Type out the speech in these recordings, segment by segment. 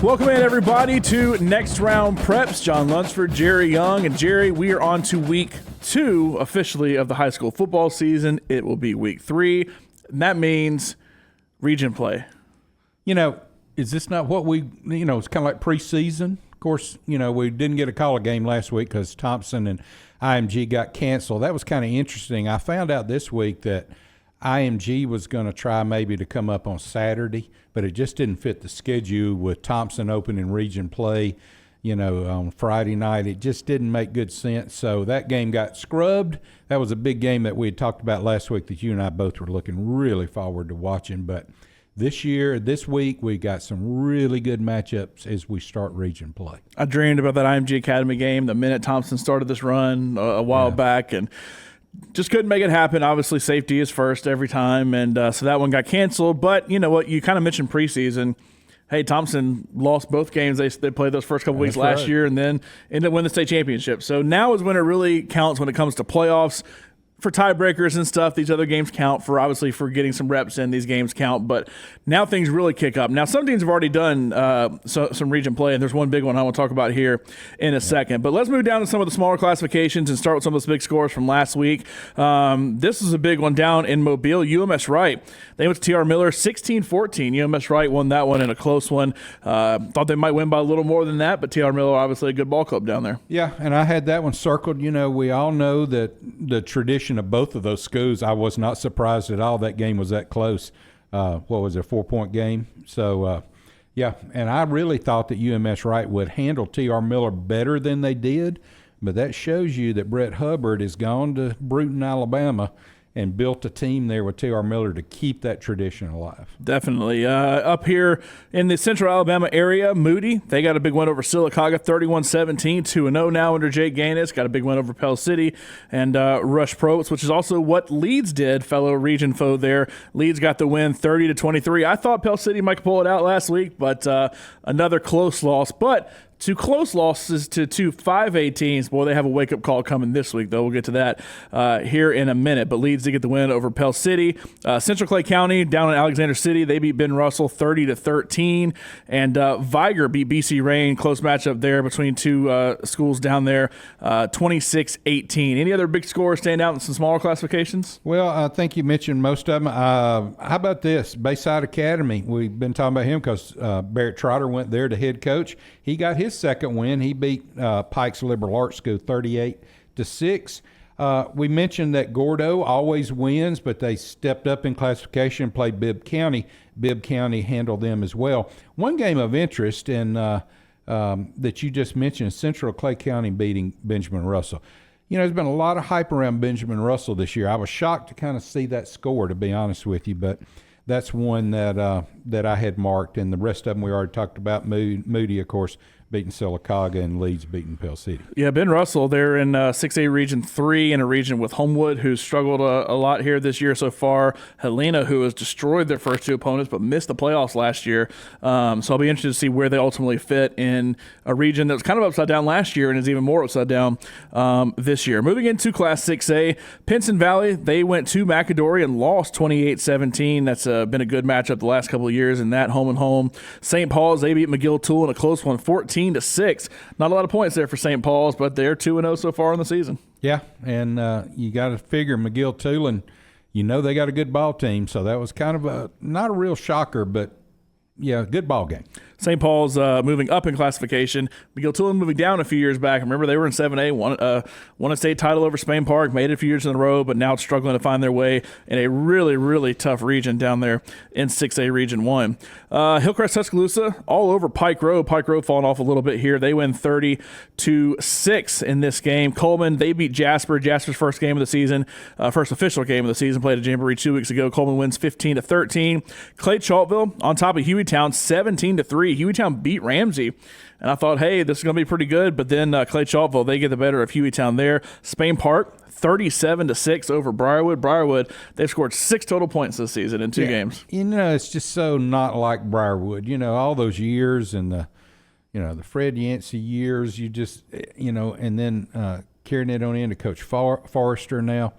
Welcome in, everybody, to Next Round Preps. John Lunceford, Jerry Young. And Jerry, we are on to week 2 officially of the high school football season. It will be week 3, and that means region play. You know, is this not what we, it's kind of like preseason? Of course, we didn't get a call a game last week because Thompson and IMG got canceled. That was kind of interesting. I found out this week that IMG was going to try maybe to come up on Saturday, but it just didn't fit the schedule with Thompson opening region play, on Friday night. It just didn't make good sense. So that game got scrubbed. That was a big game that we had talked about last week that you and I both were looking really forward to watching. But this week, we got some really good matchups as we start region play. I dreamed about that IMG Academy game the minute Thompson started this run a while back, and just couldn't make it happen. Obviously, safety is first every time, and so that one got canceled. But you know what? You kind of mentioned preseason. Hey, Thompson lost both games. They played those first couple weeks last year and then ended up winning the state championship. So now is when it really counts when it comes to playoffs. For tiebreakers and stuff, these other games count. For getting some reps in, these games count. But now things really kick up. Now, some teams have already done some region play, and there's one big one I want to talk about here in a second. But let's move down to some of the smaller classifications and start with some of those big scores from last week. This is a big one down in Mobile. UMS Wright, they went to TR Miller 16-14. UMS Wright won that one in a close one. Thought they might win by a little more than that, but TR Miller, obviously a good ball club down there. Yeah, and I had that one circled. We all know that the tradition of both of those schools, I was not surprised at all that game was that close. What was it, a 4-point game? So, and I really thought that UMS Wright would handle TR Miller better than they did, but that shows you that Brett Hubbard has gone to Bruton, Alabama, and built a team there with TR Miller to keep that tradition alive. Definitely. Up here in the central Alabama area, Moody, they got a big win over Sylacauga, 31-17, 2-0 now under Jake Gaines. Got a big win over Pell City and Rush Probst, which is also what Leeds did, fellow region foe there. Leeds got the win 30-23. I thought Pell City might pull it out last week, but another close loss. But 2 close losses to 2 5A teams. Boy, they have a wake-up call coming this week, though. We'll get to that here in a minute. But Leeds did get the win over Pell City. Central Clay County down in Alexander City, they beat Ben Russell 30-13. And Viger beat BC Rain. Close matchup there between 2 schools down there, 26-18. Any other big scores stand out in some smaller classifications? Well, I think you mentioned most of them. How about this? Bayside Academy. We've been talking about him because Barrett Trotter went there to head coach. He got his second win. He beat Pikes Liberal Arts School 38-6. We mentioned that Gordo always wins, but they stepped up in classification and played Bibb County. Bibb County handled them as well. One game of interest in that you just mentioned, Central Clay County beating Benjamin Russell. There's been a lot of hype around Benjamin Russell this year. I was shocked to kind of see that score, to be honest with you, but that's one that I had marked, and the rest of them we already talked about. Moody, of course, beating Sylacauga, and Leeds beating Pell City. Yeah, Ben Russell, they're in 6A Region 3 in a region with Homewood, who's struggled a lot here this year so far. Helena, who has destroyed their first 2 opponents but missed the playoffs last year. So I'll be interested to see where they ultimately fit in a region that was kind of upside down last year and is even more upside down this year. Moving into Class 6A, Pinson Valley, they went to McAdory and lost 28-17. That's been a good matchup the last couple of years in that home and home. St. Paul's, they beat McGill-Toole in a close one, 14-6. Not a lot of points there for St. Paul's, but they're 2-0 so far in the season. Yeah, and you got to figure McGill-Toole, and they got a good ball team, so that was kind of not a real shocker, but yeah, good ball game. St. Paul's moving up in classification. McGill-Toole moving down a few years back. Remember, they were in 7A, won a state title over Spain Park, made it a few years in a row, but now struggling to find their way in a really, really tough region down there in 6A Region 1. Hillcrest Tuscaloosa, all over Pike Road. Pike Road falling off a little bit here. They win 30-6 in this game. Coleman, they beat Jasper. Jasper's first game of the season, first official game of the season, played at Jamboree 2 weeks ago. Coleman wins 15-13. Clay Chaltville on top of Hueytown, 17-3. Hueytown beat Ramsey, and I thought, hey, this is going to be pretty good, but then Clay Chaltville, they get the better of Hueytown there. Spain Park, 37-6 over Briarwood. Briarwood, they've scored 6 total points this season in 2 games. It's just so not like Briarwood. All those years and the Fred Yancey years, you just, and then carrying it on into Coach Forrester now.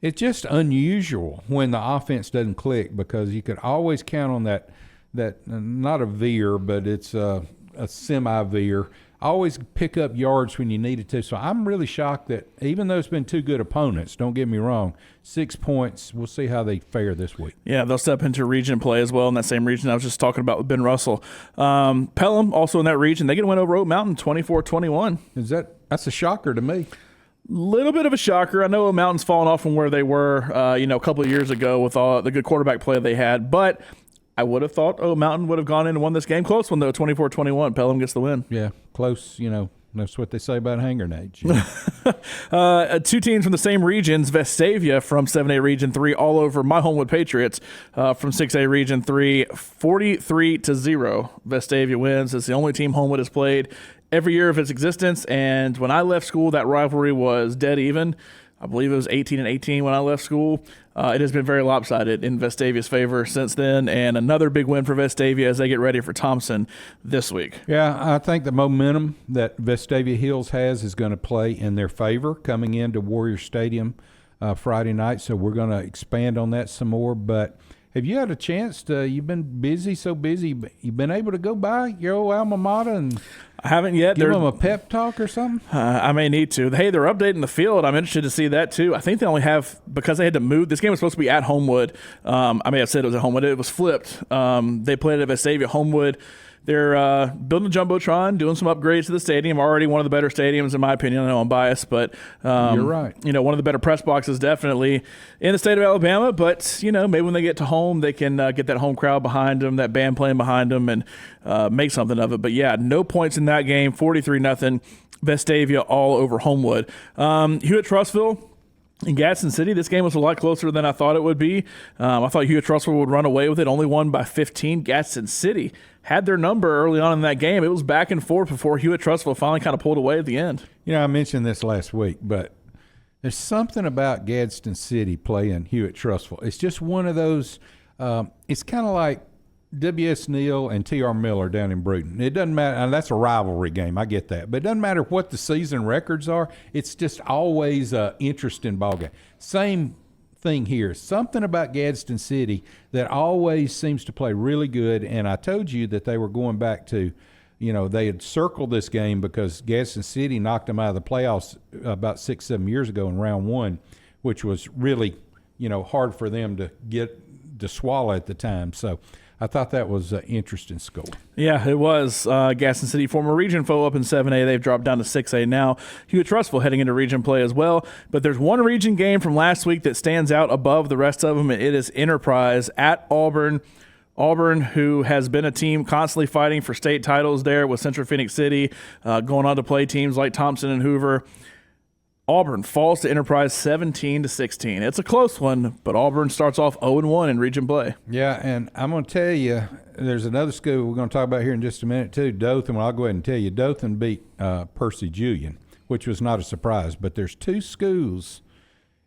It's just unusual when the offense doesn't click because you could always count on that that not a veer, but it's a semi-veer. Always pick up yards when you need it to. So I'm really shocked that even though it's been two good opponents, don't get me wrong, 6 points, we'll see how they fare this week. Yeah, they'll step into region play as well in that same region I was just talking about with Ben Russell. Pelham, also in that region, they get a win over Oak Mountain 24-21. That's a shocker to me. Little bit of a shocker. I know Oak Mountain's fallen off from where they were a couple of years ago with all the good quarterback play they had, but I would have thought Oak Mountain would have gone in and won this game. Close one, though, 24-21. Pelham gets the win. Yeah, close, that's what they say about hanger age. Two teams from the same regions, Vestavia from 7A Region 3 all over my Homewood Patriots from 6A Region 3, 43-0. Vestavia wins. It's the only team Homewood has played every year of its existence, and when I left school, that rivalry was dead even. I believe it was 18-18 when I left school. It has been very lopsided in Vestavia's favor since then, and another big win for Vestavia as they get ready for Thompson this week. Yeah, I think the momentum that Vestavia Hills has is going to play in their favor coming into Warrior Stadium Friday night, so we're going to expand on that some more. But have you had a chance to, you've been busy, so busy, but you've been able to go by your old alma mater and I haven't yet. Give them a pep talk or something? I may need to. Hey, they're updating the field. I'm interested to see that, too. I think they only have, because they had to move, this game was supposed to be at Homewood. I may have said it was at Homewood. It was flipped. They played at Vestavia. Homewood. They're building a Jumbotron, doing some upgrades to the stadium. Already one of the better stadiums, in my opinion. I know I'm biased, but you're right. One of the better press boxes definitely in the state of Alabama. But, maybe when they get to home, they can get that home crowd behind them, that band playing behind them, and make something of it. But, yeah, no points in that game, 43-0. Vestavia all over Homewood. Hewitt-Trussville in Gadsden City, this game was a lot closer than I thought it would be. I thought Hewitt-Trussville would run away with it, only won by 15. Gadsden City had their number early on in that game. It was back and forth before Hewitt-Trussville finally kind of pulled away at the end. I mentioned this last week, but there's something about Gadsden City playing Hewitt-Trussville. It's just one of those it's kind of like W.S. Neal and T.R. Miller down in Bruton. It doesn't matter, and that's a rivalry game, I get that. But it doesn't matter what the season records are. It's just always an interesting ball game. Same thing here. Something about Gadsden City that always seems to play really good, and I told you that they were going back to, they had circled this game because Gadsden City knocked them out of the playoffs about 6-7 years ago in round one, which was really, hard for them to swallow at the time. So I thought that was an interesting score. Yeah, it was. Gadsden City, former region foe up in 7A. They've dropped down to 6A now. Hewitt-Trussville heading into region play as well. But there's one region game from last week that stands out above the rest of them, and it is Enterprise at Auburn. Auburn, who has been a team constantly fighting for state titles there with Central Phoenix City, going on to play teams like Thompson and Hoover. Auburn falls to Enterprise 17-16. It's a close one, but Auburn starts off 0-1 in region play. Yeah, and I'm going to tell you, there's another school we're going to talk about here in just a minute too, Dothan. Well, I'll go ahead and tell you, Dothan beat Percy Julian, which was not a surprise. But there's two schools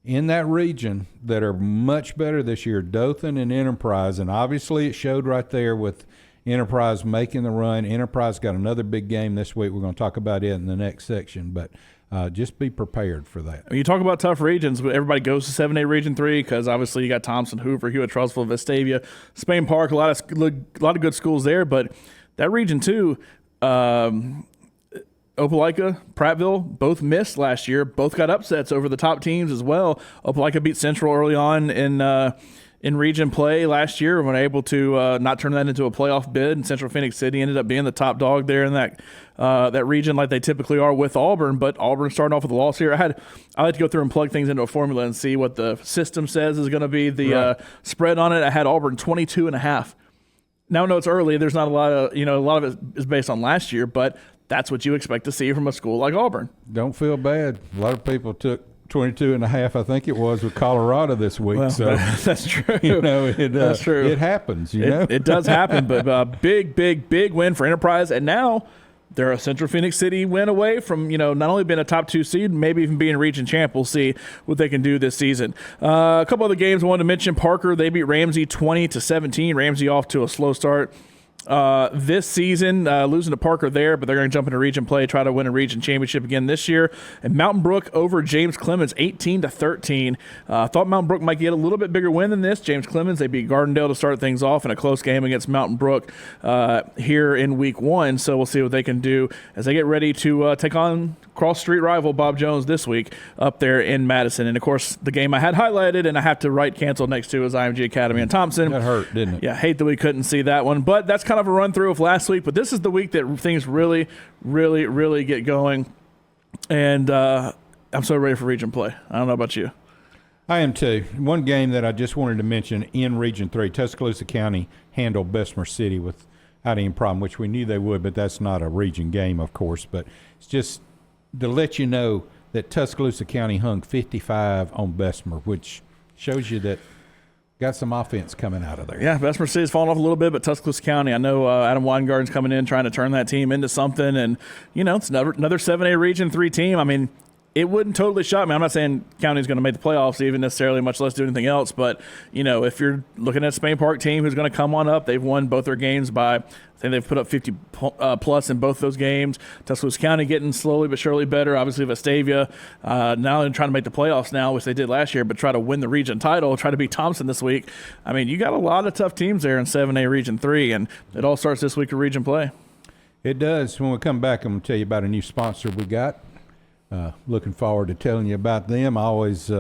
in that region that are much better this year, Dothan and Enterprise, and obviously it showed right there with Enterprise making the run. Enterprise got another big game this week. We're going to talk about it in the next section, but just be prepared for that. When you talk about tough regions, everybody goes to 7A Region 3 because obviously you got Thompson, Hoover, Hewitt-Trussville, Vestavia, Spain Park, a lot of good schools there. But that Region 2, Opelika, Prattville, both missed last year. Both got upsets over the top teams as well. Opelika beat Central early on in region play last year when able to not turn that into a playoff bid, and Central Phoenix City ended up being the top dog there in that region like they typically are with Auburn. But Auburn starting off with a loss here. I like to go through and plug things into a formula and see what the system says is going to be the spread on it. I had Auburn 22.5. Now I know it's early. There's not a lot of it is based on last year, but that's what you expect to see from a school like Auburn. Don't feel bad. A lot of people took 22.5, I think it was, with Colorado this week. Well, so that's true. That's true. It happens. It does happen. But big win for Enterprise, and now they're a Central Phoenix City win away from not only being a top 2 seed, maybe even being region champ. We'll see what they can do this season. A couple other games I wanted to mention. Parker, they beat Ramsey 20-17. Ramsey off to a slow start. this season, losing to Parker there, but they're going to jump into region play, try to win a region championship again this year. And Mountain Brook over James Clemens, 18-13. Thought Mountain Brook might get a little bit bigger win than this. James Clemens, they beat Gardendale to start things off in a close game against Mountain Brook here in week 1. So we'll see what they can do as they get ready to take on cross-street rival Bob Jones this week up there in Madison. And, of course, the game I had highlighted and I have to write canceled next to is IMG Academy and Thompson. That hurt, didn't it? Yeah, hate that we couldn't see that one. But that's kind of a run-through of last week. But this is the week that things really, really, really get going. And I'm so ready for region play. I don't know about you. I am too. One game that I just wanted to mention in Region 3, Tuscaloosa County handled Bessemer City without any problem, which we knew they would, but that's not a region game, of course. But it's just to let you know that Tuscaloosa County hung 55 on Bessemer, which shows you that got some offense coming out of there. Yeah, Bessemer City's fallen off a little bit, but Tuscaloosa County, I know Adam Weingarten's coming in trying to turn that team into something. And, you know, it's another 7A Region 3 team. I mean, it wouldn't totally shock me. I'm not saying County's going to make the playoffs even necessarily, much less do anything else. But, you know, if you're looking at a Spain Park team who's going to come on up, they've won both their games by, I think they've put up 50 plus in both those games. Tuscaloosa County getting slowly but surely better. Obviously, Vestavia now trying to make the playoffs now, which they did last year, but try to win the region title, try to beat Thompson this week. I mean, you got a lot of tough teams there in 7A Region 3, and it all starts this week of region play. It does. When we come back, I'm going to tell you about a new sponsor we got. Looking forward to telling you about them. I always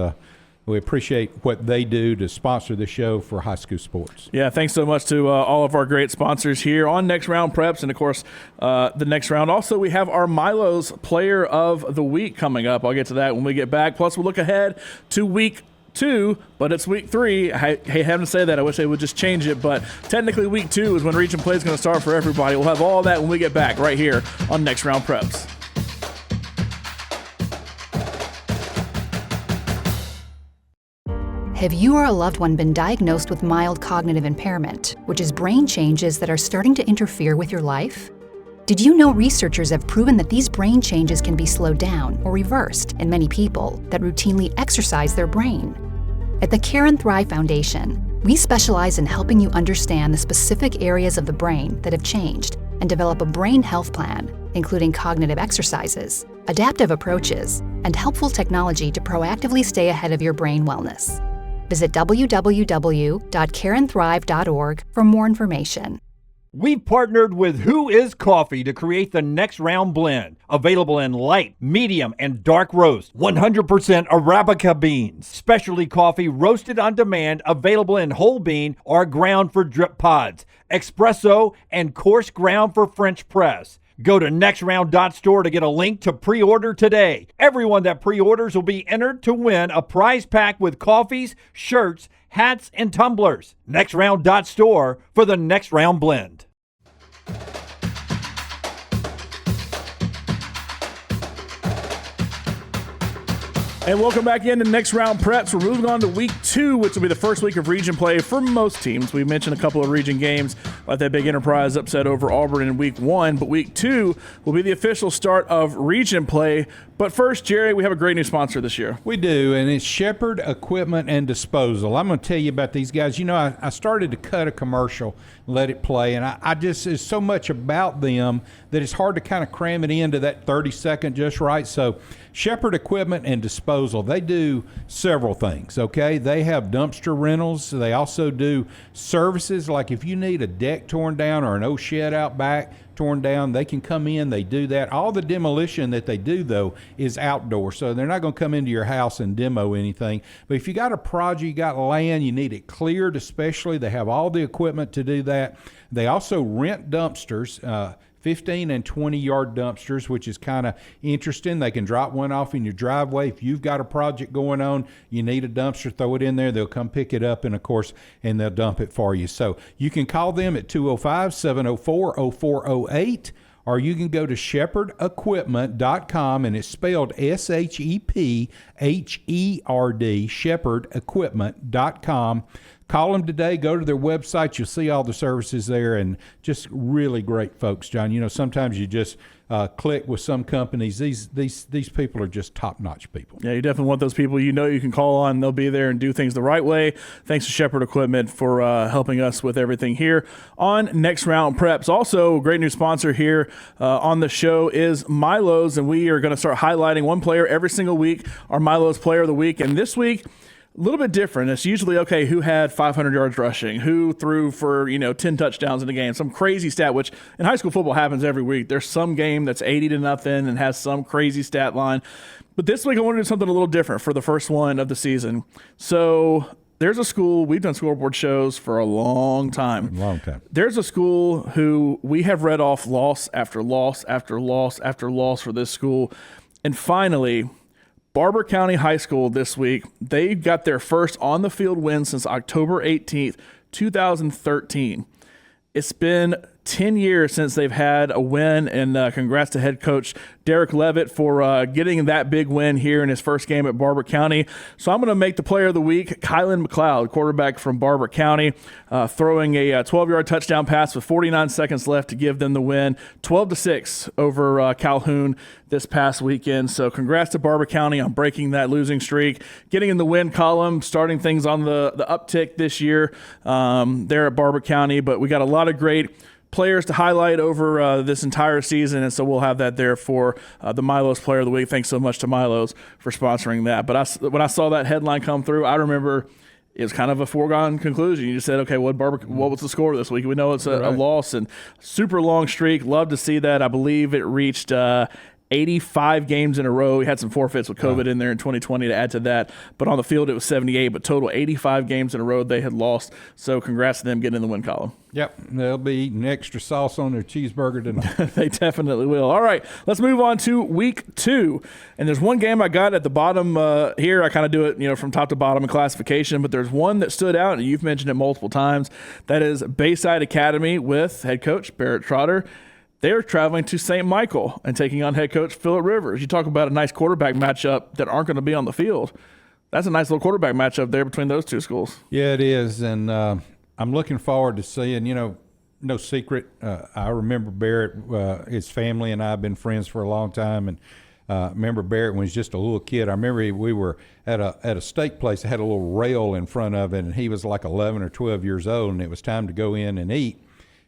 we appreciate what they do to sponsor the show for high school sports. Yeah, thanks so much to all of our great sponsors here on Next Round Preps. And, of course, the next round. Also, we have our Milo's Player of the Week coming up. I'll get to that when we get back. Plus, we'll look ahead to week 2, but it's week 3. I hate having to say that. I wish they would just change it. But technically, week 2 is when region play is going to start for everybody. We'll have all that when we get back right here on Next Round Preps. Have you or a loved one been diagnosed with mild cognitive impairment, which is brain changes that are starting to interfere with your life? Did you know researchers have proven that these brain changes can be slowed down or reversed in many people that routinely exercise their brain? At the Care and Thrive Foundation, we specialize in helping you understand the specific areas of the brain that have changed and develop a brain health plan, including cognitive exercises, adaptive approaches, and helpful technology to proactively stay ahead of your brain wellness. Visit www.careandthrive.org for more information. We've partnered with Who Is Coffee to create the Next Round Blend, available in light, medium, and dark roast. 100% Arabica beans. Specialty coffee roasted on demand, available in whole bean or ground for drip pods. Espresso and coarse ground for French press. Go to nextround.store to get a link to pre-order today. Everyone that pre-orders will be entered to win a prize pack with coffees, shirts, hats, and tumblers. Nextround.store for the Next Round Blend. And welcome back into Next Round Preps. We're moving on to week 2, which will be the first week of region play for most teams. We mentioned a couple of region games, like that big Enterprise upset over Auburn in week 1. But week 2 will be the official start of region play. But first, Jerry, we have a great new sponsor this year. We do, and it's Shepherd Equipment and Disposal. I'm going to tell you about these guys. You know, I started to cut a commercial, let it play, and I just, there's so much about them that it's hard to kind of cram it into that 30-second just right. So Shepherd Equipment and Disposal, they do several things, okay? They have dumpster rentals. They also do services, like if you need a deck torn down or an old shed out back torn down, they can come in, they do that. All the demolition that they do, though, is outdoor, so they're not going to come into your house and demo anything. But if you got a project, you got land, you need it cleared especially, they have all the equipment to do that. They also rent dumpsters, 15 and 20-yard dumpsters, which is kind of interesting. They can drop one off in your driveway. If you've got a project going on, you need a dumpster, throw it in there. They'll come pick it up, and, of course, and they'll dump it for you. So you can call them at 205-704-0408, or you can go to shepherdequipment.com, and it's spelled SHEPHERD, shepherdequipment.com. call them today. Go to their website. You'll see all the services there, and just really great folks, John. You know, sometimes you just click with some companies. These people are just top-notch people. Yeah, you definitely want those people you can call on. They'll be there and do things the right way. Thanks to Shepherd Equipment for helping us with everything here on Next Round Preps. Also, a great new sponsor here on the show is Milo's, and we are going to start highlighting one player every single week, our Milo's Player of the Week. And this week, a little bit different. It's usually, okay, who had 500 yards rushing, who threw for, 10 touchdowns in a game, some crazy stat, which in high school football happens every week. There's some game that's 80-0 and has some crazy stat line. But this week I wanted to do something a little different for the first one of the season. So there's a school, we've done scoreboard shows for a long time. There's a school who we have read off loss after loss after loss after loss for this school. And finally, Barber County High School this week, they got their first on-the-field win since October 18th, 2013. It's been 10 years since they've had a win, and congrats to head coach Derek Levitt for getting that big win here in his first game at Barber County. So I'm going to make the player of the week Kylan McLeod, quarterback from Barber County, throwing a 12-yard touchdown pass with 49 seconds left to give them the win, 12-6 over Calhoun this past weekend. So congrats to Barber County on breaking that losing streak, getting in the win column, starting things on the uptick this year there at Barber County. But we got a lot of great players to highlight over this entire season, and so we'll have that there for the Milo's Player of the Week. Thanks so much to Milo's for sponsoring that. But when I saw that headline come through, I remember it was kind of a foregone conclusion. You just said, okay, what was the score this week? We know it's a loss, and super long streak. Love to see that. I believe it reached 85 games in a row. We had some forfeits with COVID in there in 2020 to add to that. But on the field, it was 78. But total 85 games in a row they had lost. So congrats to them getting in the win column. Yep, they'll be eating extra sauce on their cheeseburger tonight. They definitely will. All right, let's move on to week 2. And there's one game I got at the bottom here. I kind of do it, from top to bottom in classification. But there's one that stood out, and you've mentioned it multiple times. That is Bayside Academy with head coach Barrett Trotter. They are traveling to St. Michael and taking on head coach Phillip Rivers. You talk about a nice quarterback matchup that aren't going to be on the field. That's a nice little quarterback matchup there between those two schools. Yeah, it is, and I'm looking forward to seeing, no secret. I remember Barrett, his family and I have been friends for a long time, and remember Barrett when he was just a little kid. I remember we were at a steak place that had a little rail in front of it, and he was like 11 or 12 years old, and it was time to go in and eat.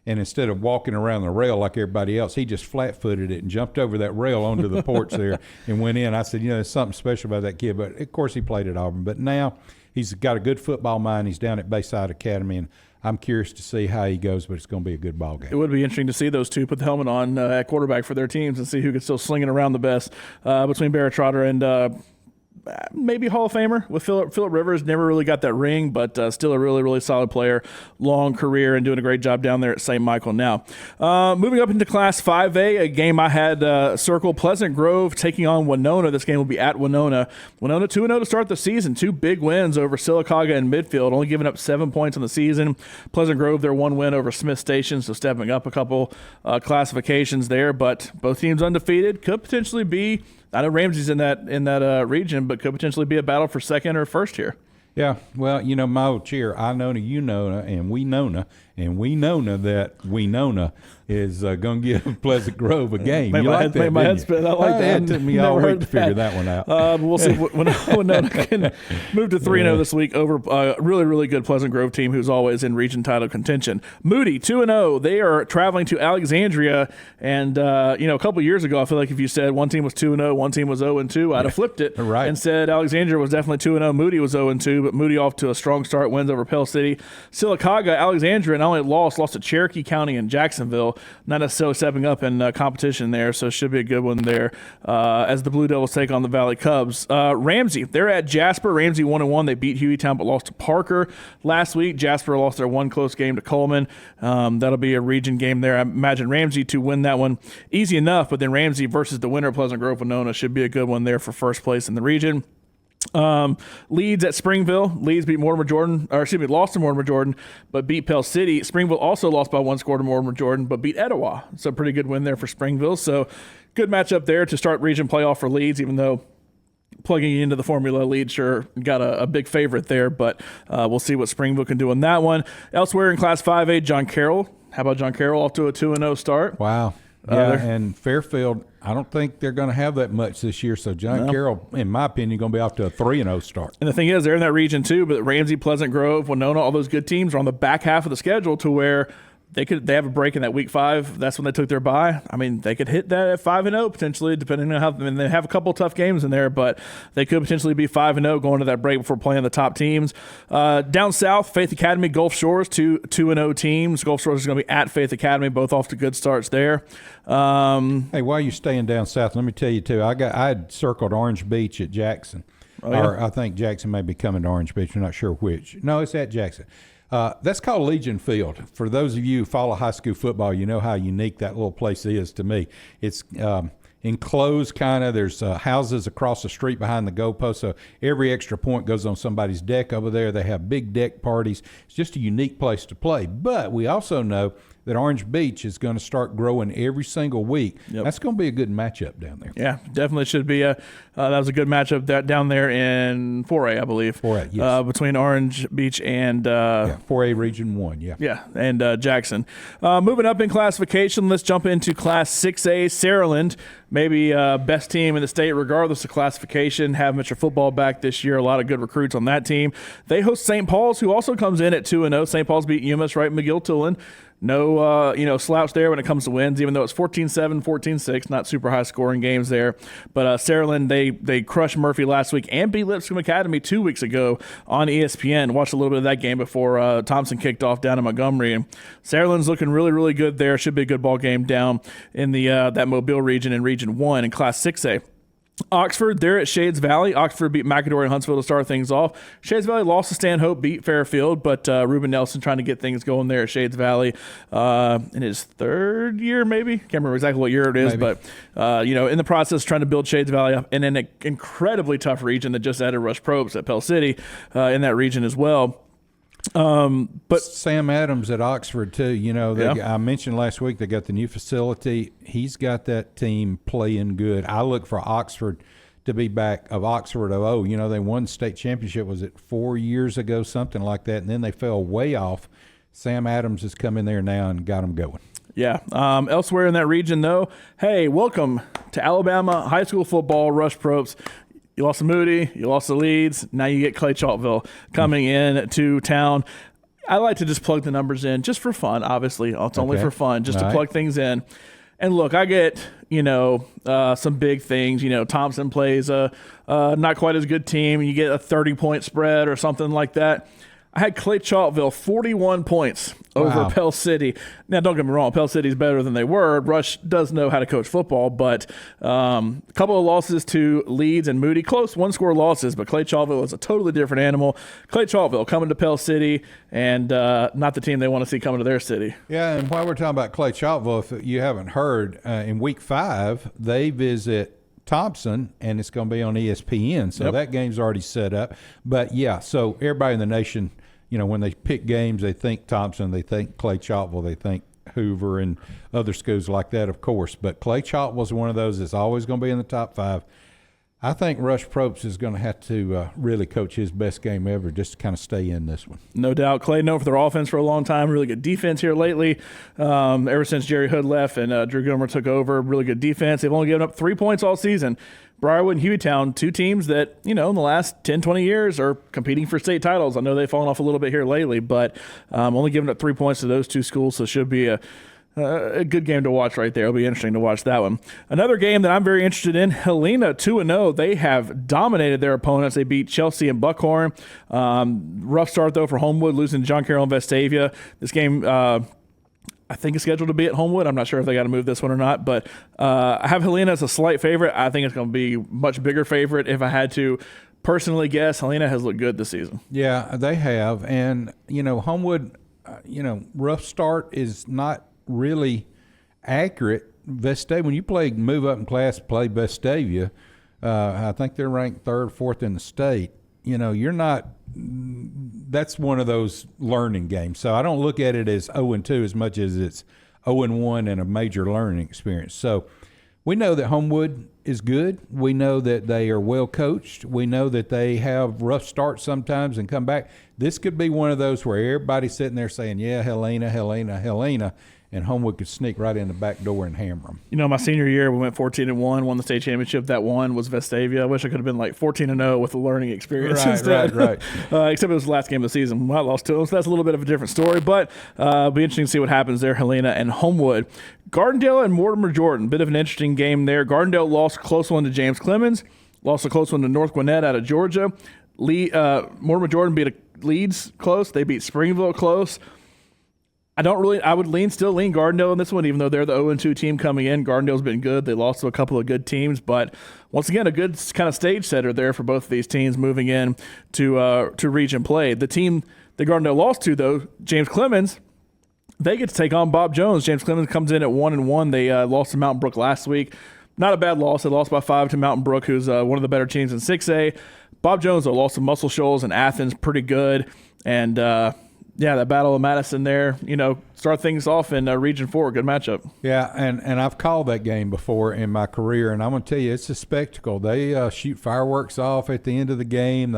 And instead of walking around the rail like everybody else, he just flat-footed it and jumped over that rail onto the porch there and went in. I said, there's something special about that kid. But, of course, he played at Auburn. But now he's got a good football mind. He's down at Bayside Academy, and I'm curious to see how he goes, but it's going to be a good ball game. It would be interesting to see those two put the helmet on at quarterback for their teams and see who can still sling it around the best between Barrett Trotter and maybe Hall of Famer with Phillip Rivers. Never really got that ring, but still a really, really solid player. Long career and doing a great job down there at St. Michael now. Moving up into Class 5A, a game I had circled, Pleasant Grove taking on Winona. This game will be at Winona. Winona 2-0 to start the season. 2 big wins over Sylacauga and Midfield, only giving up 7 points on the season. Pleasant Grove, their 1 win over Smith Station, so stepping up a couple classifications there. But both teams undefeated. Could potentially be, I know Ramsey's in that region, but could potentially be a battle for second or first here. Yeah, well, my old cheer, I know you know, and we know that Winona is going to give Pleasant Grove a game. Made my head spin. I like that. It took me all week to figure that one out. We'll see when Winona can move to 3-0 this week over a really, really good Pleasant Grove team who's always in region title contention. Moody 2-0. They are traveling to Alexandria, and a couple years ago, I feel like if you said one team was 2-0, one team was 0-2, I'd have flipped it and said Alexandria was definitely 2-0, Moody was 0-2, but Moody off to a strong start, wins over Pell City. Sylacauga, Alexandria not only lost to Cherokee County and Jacksonville, not necessarily stepping up in competition there, so it should be a good one there as the Blue Devils take on the Valley Cubs. Ramsey, they're at Jasper. Ramsey 1-1. They beat Hueytown but lost to Parker last week. Jasper lost their one close game to Coleman. That'll be a region game there. I imagine Ramsey to win that one easy enough, but then Ramsey versus the winner of Pleasant Grove Winona should be a good one there for first place in the region. Leeds at Springville. Leeds lost to Mortimer Jordan, but beat Pell City. Springville also lost by 1 score to Mortimer Jordan, but beat Etowah. So pretty good win there for Springville. So good matchup there to start region playoff for Leeds, even though plugging into the Formula lead, sure, got a big favorite there, but we'll see what Springville can do on that one. Elsewhere in Class 5A, John Carroll. How about John Carroll off to a 2-0 start? Wow. Yeah, and Fairfield, I don't think they're going to have that much this year. So John Carroll, in my opinion, going to be off to a 3-0 start. And the thing is, they're in that region too, but Ramsey, Pleasant Grove, Winona, all those good teams are on the back half of the schedule to where they have a break in that week 5. That's when they took their bye. I mean, they could hit that at 5-0 potentially, depending on how. I mean, they have a couple of tough games in there, but they could potentially be 5-0 going to that break before playing the top teams. Down south, Faith Academy, Gulf Shores, 2-0 teams. Gulf Shores is going to be at Faith Academy, both off to good starts there. Hey, while you're staying down south, let me tell you too. I had circled Orange Beach at Jackson, or I think Jackson may be coming to Orange Beach. I'm not sure which. No, it's at Jackson. That's called Legion Field. For those of you who follow high school football, you know how unique that little place is to me. It's enclosed kind of. There's houses across the street behind the goalpost, so every extra point goes on somebody's deck over there. They have big deck parties. It's just a unique place to play. But we also know that Orange Beach is going to start growing every single week. Yep. That's going to be a good matchup down there. Yeah, definitely should be. That was a good matchup down there in 4A, I believe. 4A, yes. Between Orange Beach and 4A Region 1, yeah. Yeah, and Jackson. Moving up in classification, let's jump into Class 6A. Saraland, maybe best team in the state regardless of classification. Have Metro football back this year. A lot of good recruits on that team. They host St. Paul's, who also comes in at 2-0. St. Paul's beat UMass right, McGill-Tulane. No, slouch there when it comes to wins, even though it's 14-7, 14-6, not super high scoring games there. But Saraland, they crushed Murphy last week and beat Lipscomb Academy 2 weeks ago on ESPN. Watched a little bit of that game before Thompson kicked off down in Montgomery. And Saraland's looking really, really good there. Should be a good ball game down in the that Mobile region in Region 1 in Class 6A. Oxford, they're at Shades Valley. Oxford beat McAdory and Huntsville to start things off. Shades Valley lost to Stanhope, beat Fairfield, but Ruben Nelson trying to get things going there at Shades Valley in his 3rd year, maybe. Can't remember exactly what year it is, maybe. But in the process trying to build Shades Valley up, and in an incredibly tough region that just added Rush Probst at Pell City in that region as well. But Sam Adams at Oxford too. I mentioned last week they got the new facility. He's got that team playing good. I look for Oxford to be back of Oxford of they won the state championship, was it 4 years ago, something like that, and then they fell way off. Sam Adams has come in there now and got them going. Yeah. Elsewhere in that region though, hey, welcome to Alabama high school football. Rush Probst. You lost to Moody, you lost to Leeds, now you get Clay Chalkville coming in to town. I like to just plug the numbers in just for fun, obviously. It's only for fun, just to plug things in. And look, I get, some big things. Thompson plays a not quite as good team, and you get a 30-point spread or something like that. I had Clay Chalkville 41 points over Pell City. Now, don't get me wrong, Pell City's better than they were. Rush does know how to coach football, but a couple of losses to Leeds and Moody. Close one-score losses, but Clay Chalkville is a totally different animal. Clay Chalkville coming to Pell City, and not the team they want to see coming to their city. Yeah, and while we're talking about Clay Chalkville, if you haven't heard, in Week 5, they visit Thompson, and it's going to be on ESPN, so that game's already set up. But, so everybody in the nation – when they pick games, they think Thompson, they think Clay Chalkville, they think Hoover and other schools like that, of course. But Clay Chalkville is one of those that's always going to be in the top 5. I think Rush Probst is going to have to really coach his best game ever just to kind of stay in this one. No doubt. Clay known for their offense for a long time. Really good defense here lately. Ever since Jerry Hood left and Drew Gilmer took over, really good defense. They've only given up 3 points all season. Briarwood and Hueytown, 2 teams that, in the last 10, 20 years are competing for state titles. I know they've fallen off a little bit here lately, but only giving up 3 points to those 2 schools, so it should be a good game to watch right there. It'll be interesting to watch that one. Another game that I'm very interested in, Helena 2-0. They have dominated their opponents. They beat Chelsea and Buckhorn. Rough start, though, for Homewood, losing to John Carroll and Vestavia. This game I think it's scheduled to be at Homewood. I'm not sure if they got to move this one or not, but I have Helena as a slight favorite. I think it's going to be much bigger favorite. If I had to personally guess, Helena has looked good this season. Yeah, they have. And, Homewood, rough start is not really accurate. Vestavia, when you move up in class, play Vestavia, I think they're ranked 3rd, 4th in the state. You're not – that's one of those learning games. So I don't look at it as 0-2 as much as it's 0-1 and a major learning experience. So we know that Homewood is good. We know that they are well coached. We know that they have rough starts sometimes and come back. This could be one of those where everybody's sitting there saying, yeah, Helena, Helena, Helena, and Homewood could sneak right in the back door and hammer them. You know, my senior year, we went 14-1, won the state championship. That one was Vestavia. I wish I could have been like 14-0 with a learning experience instead. Right. Except it was the last game of the season. I lost to them, so that's a little bit of a different story. But it'll be interesting to see what happens there, Helena and Homewood. Gardendale and Mortimer Jordan, bit of an interesting game there. Gardendale lost a close one to James Clemens, lost a close one to North Gwinnett out of Georgia. Mortimer Jordan beat Leeds close. They beat Springville close. I would still lean Gardendale in this one, even though they're the 0-2 team coming in. Gardendale's been good. They lost to a couple of good teams, but once again, a good kind of stage setter there for both of these teams moving in to region play. The team that Gardendale lost to, though, James Clemens, they get to take on Bob Jones. James Clemens comes in at 1-1. They lost to Mountain Brook last week. Not a bad loss. They lost by 5 to Mountain Brook, who's one of the better teams in 6A. Bob Jones, though, lost to Muscle Shoals and Athens, pretty good. And that Battle of Madison there, start things off in Region 4. Good matchup. Yeah, and I've called that game before in my career, and I'm going to tell you, it's a spectacle. They shoot fireworks off at the end of the game.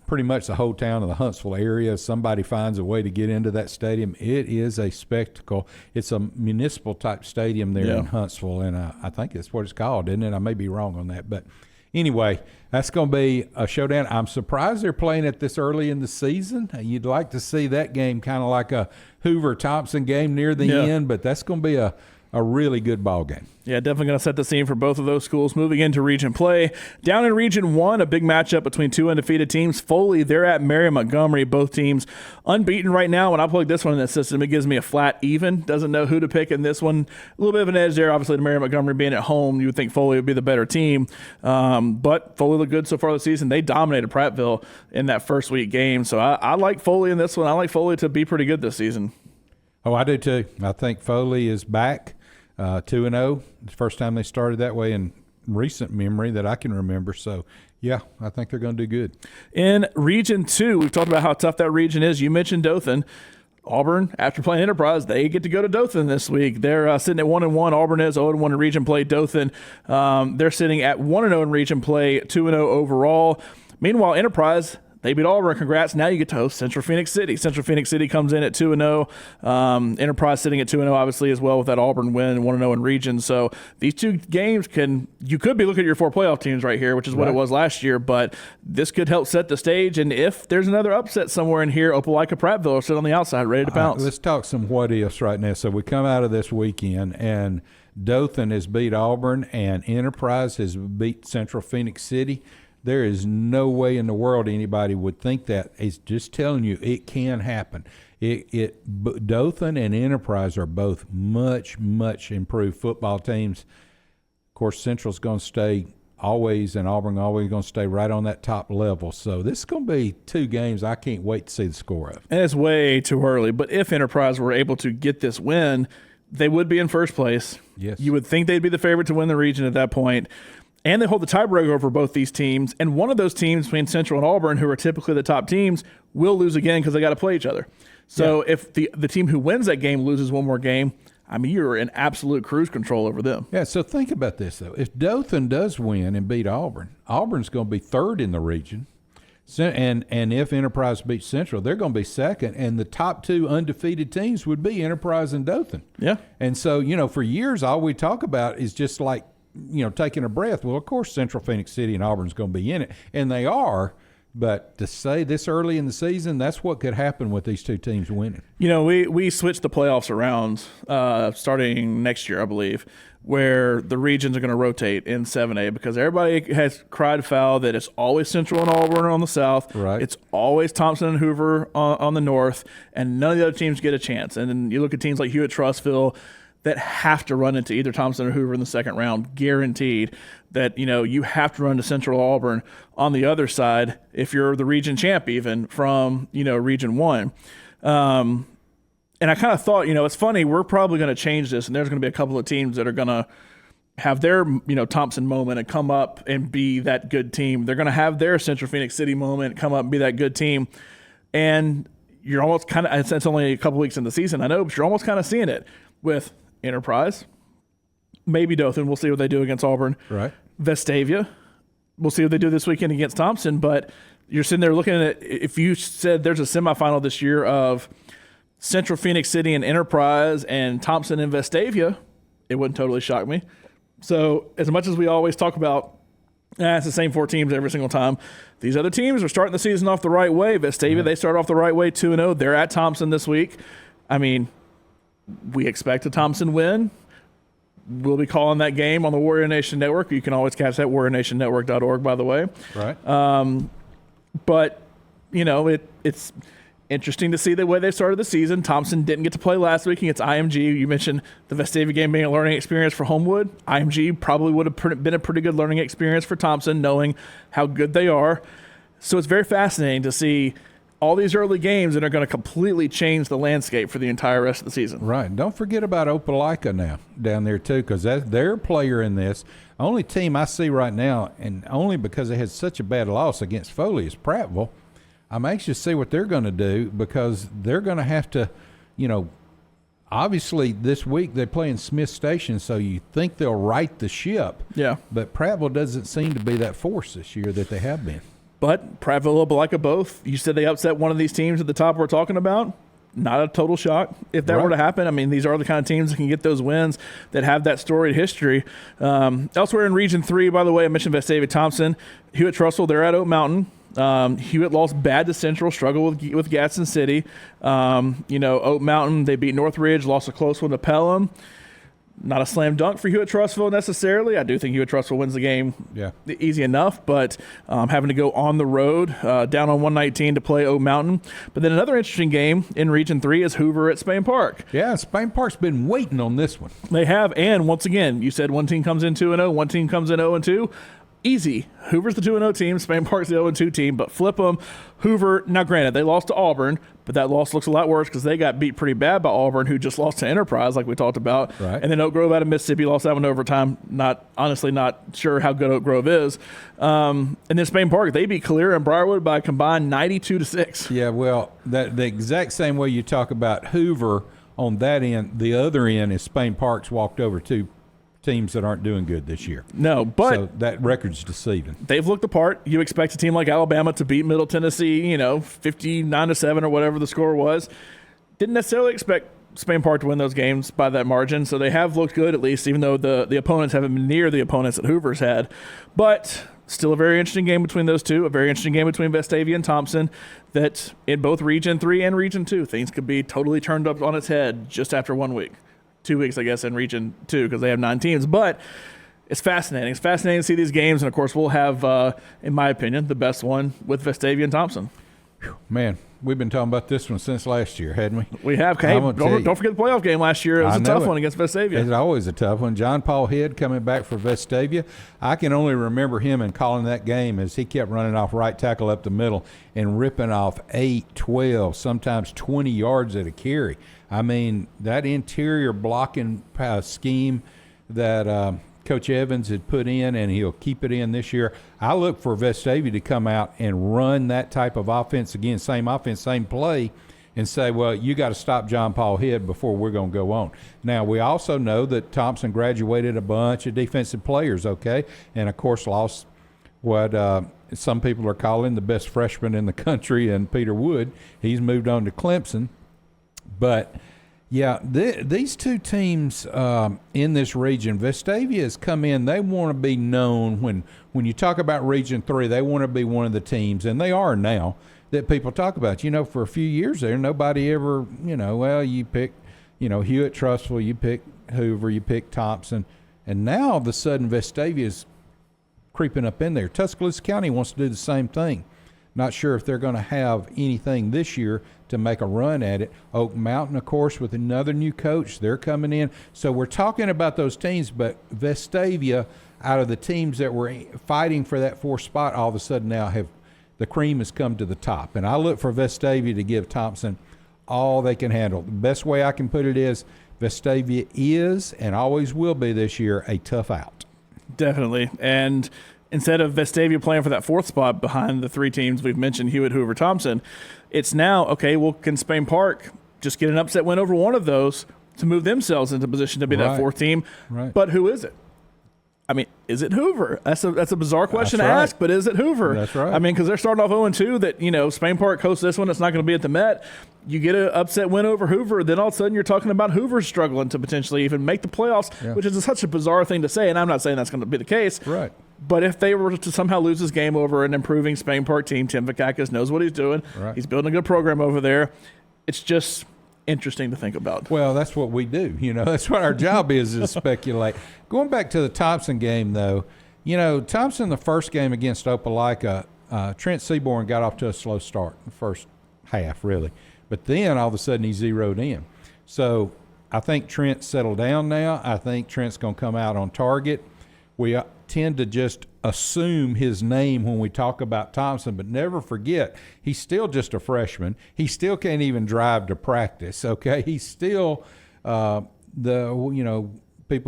Pretty much the whole town of the Huntsville area, somebody finds a way to get into that stadium. It is a spectacle. It's a municipal-type stadium there in Huntsville, and I think that's what it's called, isn't it? I may be wrong on that, but anyway, that's going to be a showdown. I'm surprised they're playing it this early in the season. You'd like to see that game kind of like a Hoover-Thompson game near the end, but that's going to be a really good ball game. Yeah, definitely going to set the scene for both of those schools. Moving into region play, down in Region 1, a big matchup between two undefeated teams. Foley, they're at Mary Montgomery. Both teams unbeaten right now. When I plug this one in the system, it gives me a flat even. Doesn't know who to pick in this one. A little bit of an edge there, obviously, to Mary Montgomery being at home. You would think Foley would be the better team. But Foley looked good so far this season. They dominated Prattville in that first week game. So I like Foley in this one. I like Foley to be pretty good this season. Oh, I do too. I think Foley is back. 2-0. It's the first time they started that way in recent memory that I can remember. So, yeah, I think they're going to do good. In Region 2, we've talked about how tough that region is. You mentioned Dothan. Auburn, after playing Enterprise, they get to go to Dothan this week. They're sitting at 1-1. Auburn is 0-1 in region play. Dothan, they're sitting at 1-0 in region play, 2-0 overall. Meanwhile, Enterprise, they beat Auburn. Congrats. Now you get to host Central Phoenix City. Central Phoenix City comes in at 2-0. Enterprise sitting at 2-0, obviously, as well with that Auburn win, 1-0 in region. So these two games you could be looking at your 4 playoff teams right here, which is what it was last year, but this could help set the stage. And if there's another upset somewhere in here, Opelika Prattville will sit on the outside ready to pounce. Let's talk some what-ifs right now. So we come out of this weekend, and Dothan has beat Auburn, and Enterprise has beat Central Phoenix City. There is no way in the world anybody would think that. It's just telling you it can happen. Dothan and Enterprise are both much, much improved football teams. Of course, Central's going to stay always, and Auburn always going to stay right on that top level. So this is going to be 2 games I can't wait to see the score of. And it's way too early. But if Enterprise were able to get this win, they would be in first place. Yes. You would think they'd be the favorite to win the region at that point. And they hold the tiebreaker over both these teams. And one of those teams between Central and Auburn, who are typically the top teams, will lose again because they got to play each other. So if the team who wins that game loses one more game, I mean, you're in absolute cruise control over them. Yeah, so think about this, though. If Dothan does win and beat Auburn, Auburn's going to be 3rd in the region. And if Enterprise beats Central, they're going to be 2nd. And the top 2 undefeated teams would be Enterprise and Dothan. Yeah. And so, for years, all we talk about is just like, taking a breath. Well, of course, Central Phoenix City and Auburn's going to be in it, and they are. But to say this early in the season, that's what could happen with these 2 teams winning. We switched the playoffs around starting next year, I believe, where the regions are going to rotate in 7A because everybody has cried foul that it's always Central and Auburn on the south. Right. It's always Thompson and Hoover on the north, and none of the other teams get a chance. And then you look at teams like Hewitt-Trussville that have to run into either Thompson or Hoover in the second round, guaranteed. That you have to run to Central Auburn on the other side if you're the region champ, even from Region 1. And I kind of thought, it's funny, we're probably going to change this, and there's going to be a couple of teams that are going to have their Thompson moment and come up and be that good team. They're going to have their Central Phoenix City moment, come up and be that good team, and you're almost kind of, it's only a couple weeks in the season, I know, but you're almost kind of seeing it with Enterprise, maybe Dothan. We'll see what they do against Auburn. Right. Vestavia, we'll see what they do this weekend against Thompson. But you're sitting there looking at, if you said there's a semifinal this year of Central Phoenix City and Enterprise and Thompson and Vestavia, it wouldn't totally shock me. So as much as we always talk about, it's the same 4 teams every single time, these other teams are starting the season off the right way. Vestavia, they start off the right way, 2-0. They're at Thompson this week. I mean, we expect a Thompson win. We'll be calling that game on the Warrior Nation Network. You can always catch that, warriornationnetwork.org, by the way. Right. But, it's interesting to see the way they started the season. Thompson didn't get to play last week against IMG. You mentioned the Vestavia game being a learning experience for Homewood. IMG probably would have been a pretty good learning experience for Thompson, knowing how good they are. So it's very fascinating to see all these early games that are going to completely change the landscape for the entire rest of the season. Right. Don't forget about Opelika now down there, too, because that's their player in this. Only team I see right now, and only because they had such a bad loss against Foley, is Prattville. I'm anxious to see what they're going to do, because they're going to have to, obviously this week they're playing Smith Station, so you think they'll right the ship. Yeah. But Prattville doesn't seem to be that force this year that they have been. But Prattville, Opelika both. You said they upset one of these teams at the top we're talking about. Not a total shock if that were to happen. I mean, these are the kind of teams that can get those wins that have that storied history. Elsewhere in Region 3, by the way, I mentioned Vestavia Thompson. Hewitt-Trussville, they're at Oak Mountain. Hewitt lost bad to Central, struggled with Gadsden City. Oak Mountain, they beat Northridge, lost a close one to Pelham. Not a slam dunk for Hewitt-Trussville necessarily. I do think Hewitt-Trussville wins the game easy enough, but having to go on the road down on 119 to play Oak Mountain. But then another interesting game in Region 3 is Hoover at Spain Park. Yeah, Spain Park's been waiting on this one. They have, and once again, you said one team comes in 2-0, one team comes in 0-2. Easy. Hoover's the 2-0 team. Spain Park's the 0-2 team, but flip them. Hoover, now granted, they lost to Auburn, but that loss looks a lot worse because they got beat pretty bad by Auburn, who just lost to Enterprise, like we talked about. Right. And then Oak Grove out of Mississippi lost that one to overtime. Honestly not sure how good Oak Grove is. And then Spain Park, they beat Calera and Briarwood by a combined 92-6. Yeah, well, the exact same way you talk about Hoover on that end, the other end is Spain Park's walked over two teams that aren't doing good this year. No, but so that record's deceiving. They've looked the part. You expect a team like Alabama to beat Middle Tennessee, 59-7 or whatever the score was. Didn't necessarily expect Spain Park to win those games by that margin, so they have looked good at least, even though the opponents haven't been near the opponents that Hoover's had. But still a very interesting game between those two, a very interesting game between Vestavia and Thompson, that in both Region 3 and Region 2, things could be totally turned up on its head just after 1 week. 2 weeks, I guess, in Region 2 because they have 9 teams. But it's fascinating. It's fascinating to see these games. And, of course, we'll have, in my opinion, the best one with Vestavia and Thompson. Man, we've been talking about this one since last year, hadn't we? We have. Hey, don't forget the playoff game last year. It was a tough one against Vestavia. It's always a tough one. John Paul Head coming back for Vestavia. I can only remember him and calling that game as he kept running off right tackle up the middle and ripping off 8, 12, sometimes 20 yards at a carry. I mean, that interior blocking scheme that Coach Evans had put in, and he'll keep it in this year. I look for Vestavia to come out and run that type of offense again, same offense, same play, and say, well, you got to stop John Paul Head before we're going to go on. Now, we also know that Thompson graduated a bunch of defensive players, okay, and, of course, lost what some people are calling the best freshman in the country, and Peter Wood. He's moved on to Clemson. But, yeah, these two teams in this region, Vestavia has come in. They want to be known when you talk about Region 3, they want to be one of the teams, and they are now, that people talk about. For a few years there, nobody ever, you pick, Hewitt-Trussville, you pick Hoover, you pick Thompson. And now, all of a sudden, Vestavia is creeping up in there. Tuscaloosa County wants to do the same thing. Not sure if they're going to have anything this year to make a run at it. Oak Mountain, of course, with another new coach, they're coming in. So we're talking about those teams, but Vestavia, out of the teams that were fighting for that 4th spot, all of a sudden now the cream has come to the top. And I look for Vestavia to give Thompson all they can handle. The best way I can put it is Vestavia is and always will be this year a tough out. Definitely. And instead of Vestavia playing for that 4th spot behind the 3 teams we've mentioned, Hewitt, Hoover, Thompson, it's now, okay, well, can Spain Park just get an upset win over one of those to move themselves into position to be that Right. fourth team. Right. But who is it? I mean, is it Hoover? That's a bizarre question That's to right. ask, but is it Hoover? That's right. I mean, because they're starting off 0-2 that, Spain Park hosts this one. It's not going to be at the Met. You get an upset win over Hoover, then all of a sudden you're talking about Hoover struggling to potentially even make the playoffs, which is such a bizarre thing to say, and I'm not saying that's going to be the case. Right. But if they were to somehow lose this game over an improving Spain Park team, Tim Vakakis knows what he's doing. Right. He's building a good program over there. It's just interesting to think about. Well, that's what we do. That's what our job is speculate. Going back to the Thompson game, though, Thompson, the first game against Opelika, Trent Seaborn got off to a slow start the first half, really. But then all of a sudden he zeroed in. So I think Trent settled down now. I think Trent's going to come out on target. We tend to just assume his name when we talk about Thompson, but never forget he's still just a freshman. He still can't even drive to practice, okay? He's still people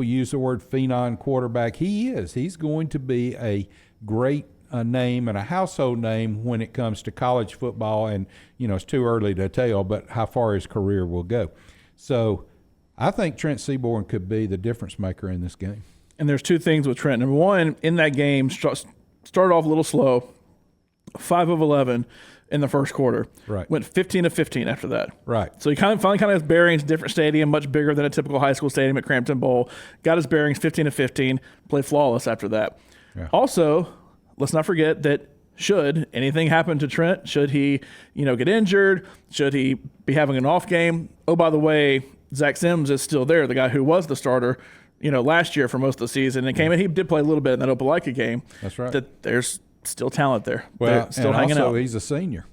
use the word phenom quarterback. He is. He's going to be a great name and a household name when it comes to college football, and, it's too early to tell, but how far his career will go. So I think Trent Seaborn could be the difference maker in this game. And there's two things with Trent. Number one, in that game, started off a little slow, 5 of 11 in the first quarter. Right. Went 15 of 15 after that. Right. So he finally has bearings, different stadium, much bigger than a typical high school stadium at Crampton Bowl. Got his bearings, 15 of 15, played flawless after that. Yeah. Also, let's not forget that should anything happen to Trent, should he, get injured, should he be having an off game, oh, by the way, Zach Sims is still there, the guy who was the starter, last year for most of the season, and came in. He did play a little bit in that Opelika game. That's right. That there's still talent there. Well, They're still and hanging also out. he's a senior,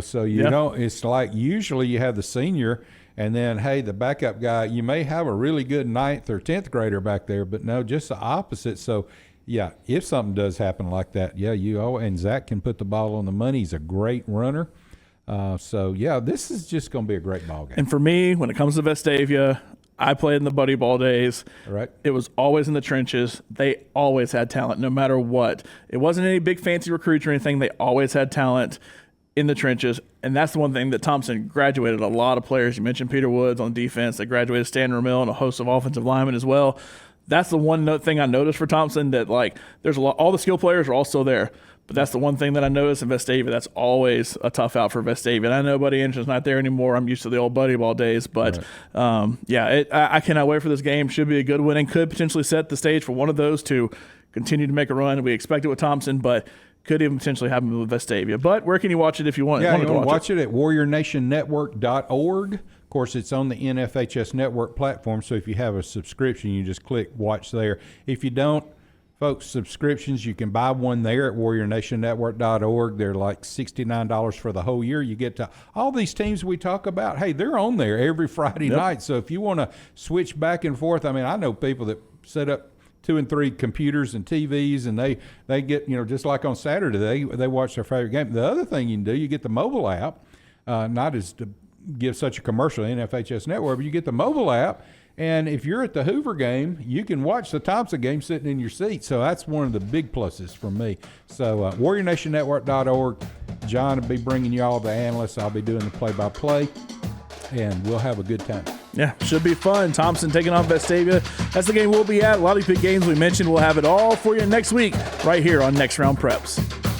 so you don't. It's like usually you have the senior, and then hey, the backup guy. You may have a really good 9th or 10th grader back there, but no, just the opposite. So yeah, if something does happen like that, and Zach can put the ball on the money. He's a great runner. So yeah, this is just going to be a great ball game. And for me, when it comes to Vestavia, I played in the buddy ball days. Right. It was always in the trenches. They always had talent, no matter what. It wasn't any big fancy recruits or anything. They always had talent in the trenches. And that's the one thing that Thompson graduated a lot of players. You mentioned Peter Woods on defense. They graduated Stan Ramil and a host of offensive linemen as well. That's the one thing I noticed for Thompson, that there's all the skill players are all still there. But that's the one thing that I noticed in Vestavia. That's always a tough out for Vestavia. And I know Buddy Anderson's not there anymore. I'm used to the old buddy ball days. But, I cannot wait for this game. Should be a good win and could potentially set the stage for one of those to continue to make a run. We expect it with Thompson, but could even potentially happen with Vestavia. But where can you watch it if you want? Yeah, wanted you to want to watch it at warriornationnetwork.org. Of course, it's on the NFHS Network platform, so if you have a subscription, you just click watch there. If you don't, folks, subscriptions, you can buy one there at warriornationnetwork.org. They're like $69 for the whole year. You get to all these teams we talk about. Hey, they're on there every Friday night. So if you want to switch back and forth, I know people that set up 2 and 3 computers and TVs, and they get, just like on Saturday, they watch their favorite game. The other thing you can do, you get the mobile app, not as to give such a commercial to NFHS Network, but you get the mobile app, and if you're at the Hoover game, you can watch the Thompson game sitting in your seat. So that's one of the big pluses for me. So warriornationnetwork.org. John will be bringing you all the analysts. I'll be doing the play-by-play, and we'll have a good time. Yeah, should be fun. Thompson taking on Vestavia. That's the game we'll be at. A lot of big games we mentioned. We'll have it all for you next week right here on Next Round Preps.